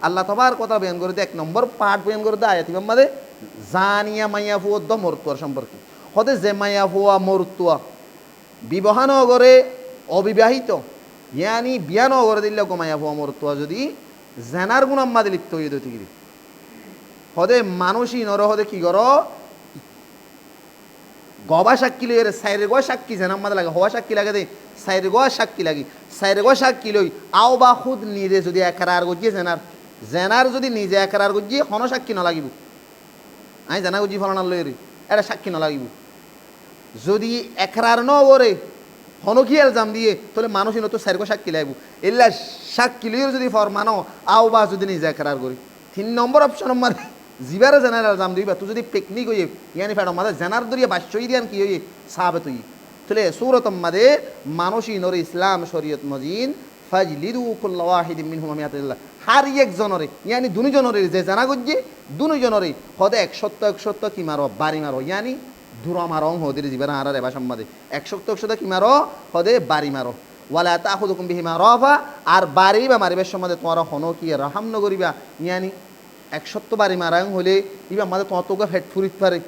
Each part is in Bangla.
আল্লাহ তবার কথা বয়ান করে দিয়ে 1 নম্বর পার্ট বয়ান করে দেয় আয়াতি মাঝে জানিয়া মাইয়া ফুয়া দ মরতুয়ার সম্পর্কে হতে যে মাইয়া ফুয়া মরতুয়া বিবাহ নগরে অবিবাহিত ইয়ানি বিয়া নগরে দিলে মাইয়া ফুয়া মরতুয়া যদি জেনার গুণাম মাদে লিপ্ত হয়ে দিতে গিরি হদে মানুষই নর হদে কি কর গবা সাক্ষী লই সাইরে গো সাক্ষী জেনাম মাদে লাগে হওয়া সাক্ষী লাগে দে সাইরে গো সাক্ষী লাগি সাইরে গো সাক্ষী লই আও বা খুদ নিজে যদি একরার গজিয়ে জেনার যদি নিজে একরার গজিয়ে হন সাক্ষী ন লাগিব আমি জানা গজি ফলানার লই রে এটা সাক্ষী ন লাগিব যদি একরার ন ওরে হনকি এলজাম দিয়ে তাহলে মানুষই নতো সাইরে গো সাক্ষী লাগব এল্লা সাক্ষী লই যদি ফরমানো আও বা যদি নিজে একরার করি 3 নম্বর অপশন আমার জিবারে জেনার এলজাম দিবা তুই যদি পিকনিক হইয়ে ইয়ানি ফেড়ো মাঝে জেনার দরিয়া বাচ্চই দিয়ান কি হইয়ে সাহাবে তুই তাহলে সুরতম মাদে মানুষই নরে ইসলাম শরীয়ত মজিন ফাজলিদু কুল্লা ওয়াহিদিন মিনহুম মিয়াতাল্লাহ হার একজনরে ইয়ানি দুজনরে যে জানা গজ্জে দুজনরে হদে 100 কি মারো বাড়ি মারো ইয়ানি দুরা মারং হদের জিবারে হারা রেবা সম্মাদে 100 কি মারো হদে বাড়ি মারো ওয়ালা তাখুদুকুম বিহিমা রাফা আর বাড়ি বা মারিবার সম্মাদে তোমার হনো কি রাহাম নগরিবা ইয়ানি 100 বাড়ি মারাং হলে ইবা মাদে তোমার ফেট ফুরিত পারে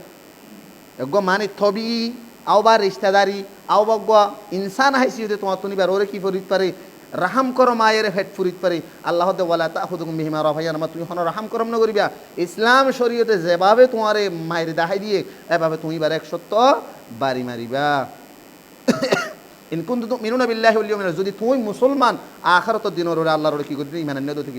এগো মানে থবি আও বা রিশতেদারি আও বগবা ইনসান হাইসি হতে তোমার তুনিবার ওরে কি ফুরিত পারে রাহাম করো মায়ের ফেট ফুরিত পারে আল্লাহ দে ওয়ালা তাখুদুকুম বিহিমা রাফা ইয়ানা তুমি হনো রাহাম করম না করিবা ইসলাম শরীয়তে যেভাবে তোমারে মায়ের দাহাই দিয়ে এভাবে তুমি বার 100 বাড়ি মারিবা ইন কুনতুম তুমিনুনা বিল্লাহি ওয়াল ইয়াউমিল আখির যদি তুমি মুসলমান আখিরাতের দিনের ওরে আল্লাহর ওরে কি করি ইমান আনতে